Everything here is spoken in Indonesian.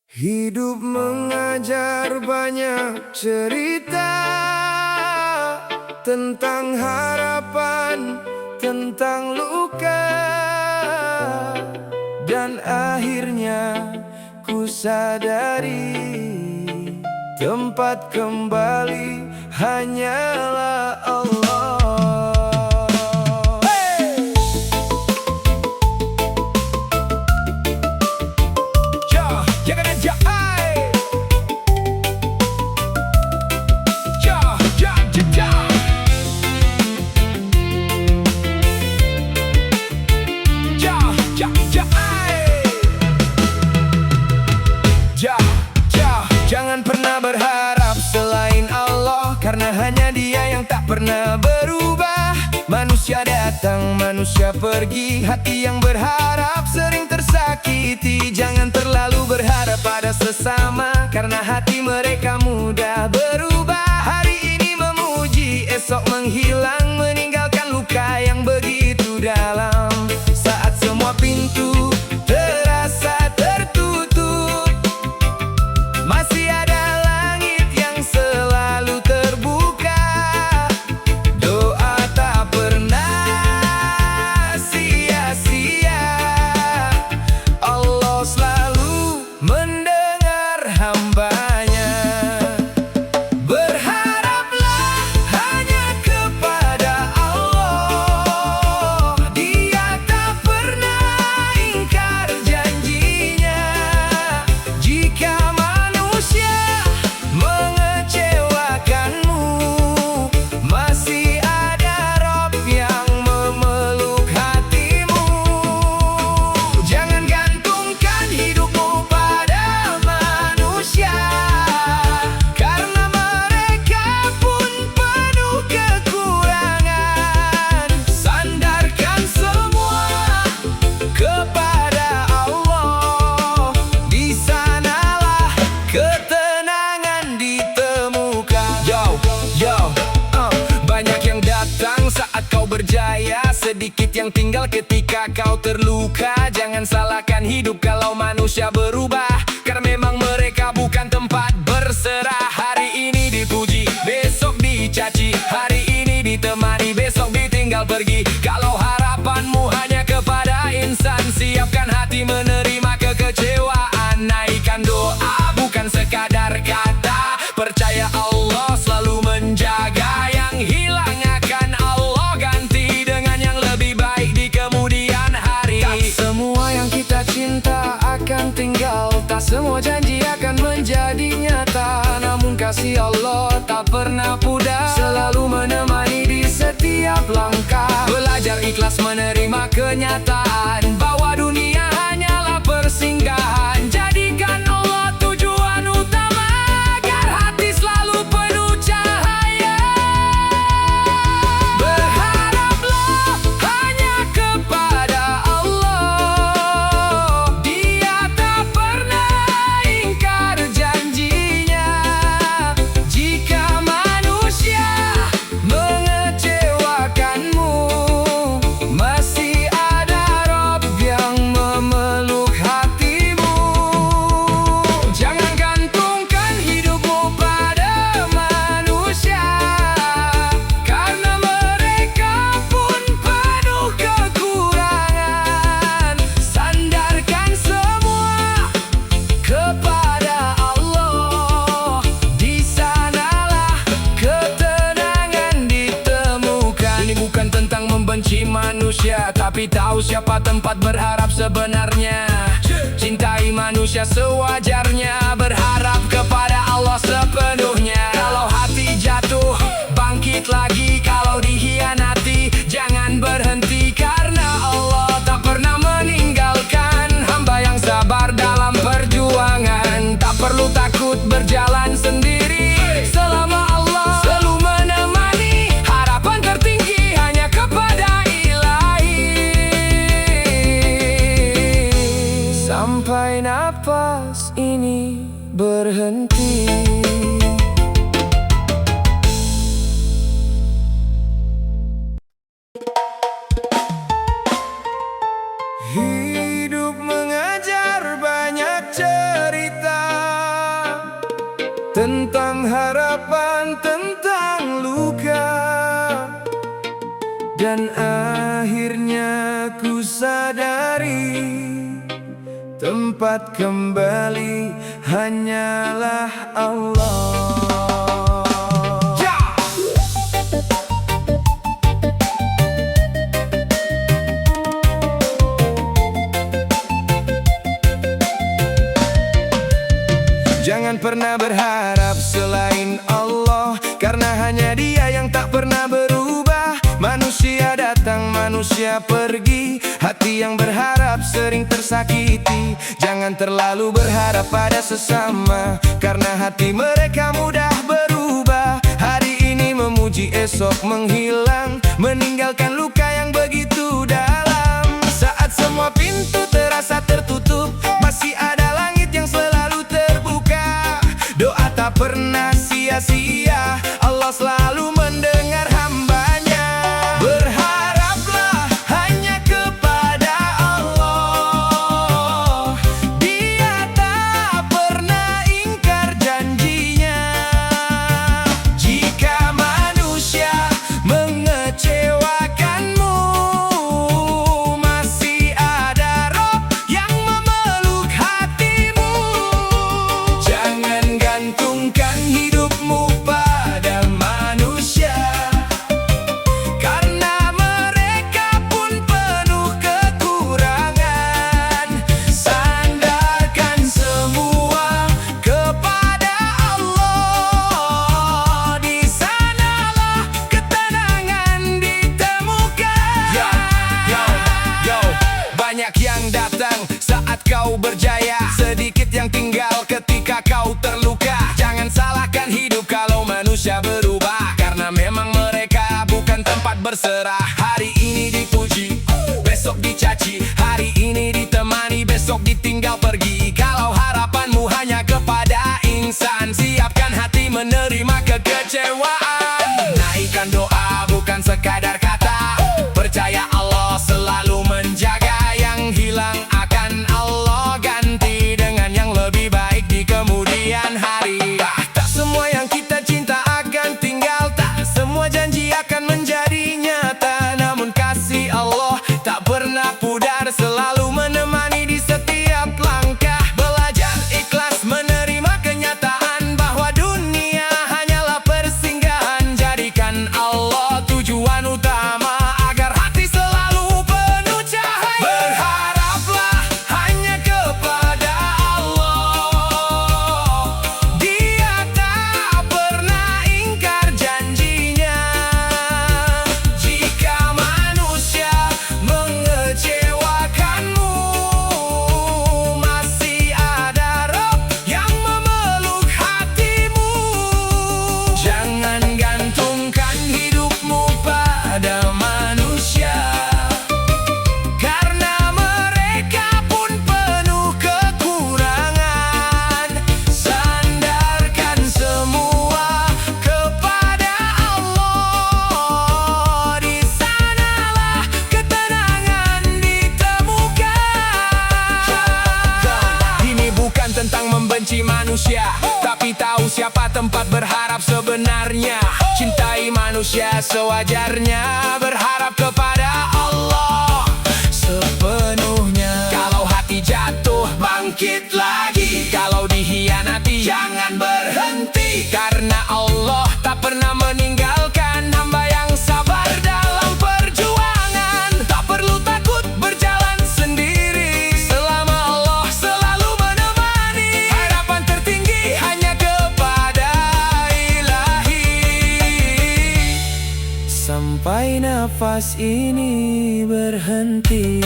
Hidup mengajar banyak cerita tentang harapan, tentang luka. Dan akhirnya ku sadari tempat kembali hanyalah Allah. Jangan pernah berharap selain Allah, karena hanya Dia yang tak pernah berubah. Manusia datang, manusia pergi, hati yang berharap sering tersakiti. Jangan terlalu berharap pada sesama, karena hati mereka mudah berubah. Hari ini memuji, esok menghilang, meninggalkan luka yang begitu dalam. Saat semua pintu terasa tertutup, masih ada langit yang selalu terbuka. Doa tak pernah sia-sia, Allah selalu mendengar hambanya. Berharaplah hanya kepada Allah, Dia tak pernah ingkar janjinya. Jika mengecewakanmu, masih ada Rob yang memeluk hatimu. Jangan gantungkan hidupmu pada manusia, karena mereka pun penuh kekurangan. Sandarkan semua kepada Allah, di sanalah ketenangan ditemukan. Banyak yang datang saat kau berjaya, sedikit yang tinggal ketika kau terluka. Jangan salahkan hidup kalau manusia berubah, karena memang mereka bukan tempat berserah. Hari ini dipuji, besok dicaci. Hari ini ditemani, besok ditinggal pergi. Kalau harapanmu hanya kepada insan, siapkan hati menerima kekecewaan. Naikkan doa, bukan sekadar kata. Percaya Allah selalu menjaga. Yang hilang akan Allah ganti dengan yang lebih baik di kemudian hari. Tak semua yang kita cinta akan tinggal, tak semua janji akan menjadi nyata. Namun kasih Allah tak pernah pudar, selalu menemani di setiap langkah. Belajar ikhlas menerima kenyataan bahwa dunia hanyalah persinggahan. Jadikan Allah tujuan utama, agar hati selalu penuh cahaya. Berharaplah hanya kepada Allah, Dia tak pernah ingkar janjinya. Jika manusia mengecewakanmu, masih ada Rob yang memeluk hatimu. Jangan gantungkan hidupmu pada manusia, karena mereka pun penuh kekurangan. Sandarkan semua kepada Allah, di sanalah ketenangan ditemukan. Ini bukan tentang membenci manusia, tapi tahu siapa tempat berharap sebenarnya. Cintai manusia sewajarnya, berharap kepada Allah sepenuhnya. Kalau hati jatuh, bangkit lagi. Kalau dikhianati, jangan berhenti, karena Allah tak pernah meninggalkan hamba yang sabar dalam perjuangan. Tak perlu takut berjalan sendiri, selama Allah selalu menemani. Harapan tertinggi hanya kepada Ilahi, sampai napas ini berhenti. Hidup mengajar banyak cerita tentang harapan, tentang luka. Dan akhirnya ku sadari, tempat kembali hanyalah Allah. Jangan pernah berharap selain Allah, karena hanya Dia yang tak pernah berubah. Manusia datang, manusia pergi, hati yang berharap sering tersakiti. Jangan terlalu berharap pada sesama, karena hati mereka mudah berubah. Hari ini memuji, esok menghilang, meninggalkan luka yang begitu dalam. Saat semua pintu terasa tertutup, masih ada langit yang selalu terbuka. Doa tak pernah sia-sia, Allah selalu mendengar hamba-Nya. Berharaplah hanya kepada Allah, Dia tak pernah ingkar janjinya. Jika manusia mengecewakanmu, masih ada Rob yang memeluk hatimu. Jangan gantungkan hidupmu pada manusia, karena mereka pun penuh kekurangan. Sandarkan semua kepada Allah, di sanalah ketenangan ditemukan. Yo, banyak yang datang saat kau berjaya, sedikit yang tinggal ketika kau terluka. Jangan salahkan hidup kalau manusia berubah, karena memang mereka bukan tempat berserah. Hari ini dipuji, besok dicaci. Hari ini ditemani, besok ditinggal pergi. Kalau harapanmu hanya kepada insan, siapkan hati menerima kekecewaan. Naikkan doa, bukan sekadar kata. Percaya Allah selalu menjaga. Yang hilang akan Allah ganti dengan yang lebih baik di kemudian hari. Tak semua yang kita cinta akan tinggal, tak semua janji akan menjadi nyata. Namun kasih Allah tak pernah pudar, selalu menemani di setiap langkah. Belajar ikhlas menerima kenyataan bahwa dunia hanyalah persinggahan. Jadikan Allah tujuan utama, agar hati selalu penuh cahaya. Berharaplah hanya kepada Allah, Dia tak pernah ingkar janjinya. Jika manusia mengecewakanmu, masih ada Rob yang memeluk hatimu. Jangan gantungkan hidupmu pada manusia, karena mereka pun penuh kekurangan. Sandarkan semua kepada Allah, di sanalah ketenangan ditemukan. Ini bukan tentang membenci manusia, tapi tahu siapa tempat berharap sebenarnya. Cintai manusia sewajarnya, berharap kepada Allah sepenuhnya. Kalau hati jatuh, bangkit lagi. Kalau dihianati, jangan berhenti, karena Allah tak pernah meninggalkan hamba yang sabar dalam perjuangan. Tak perlu takut berjalan sendiri, selama Allah selalu menemani. Harapan tertinggi hanya kepada Ilahi, sampai nafas ini berhenti.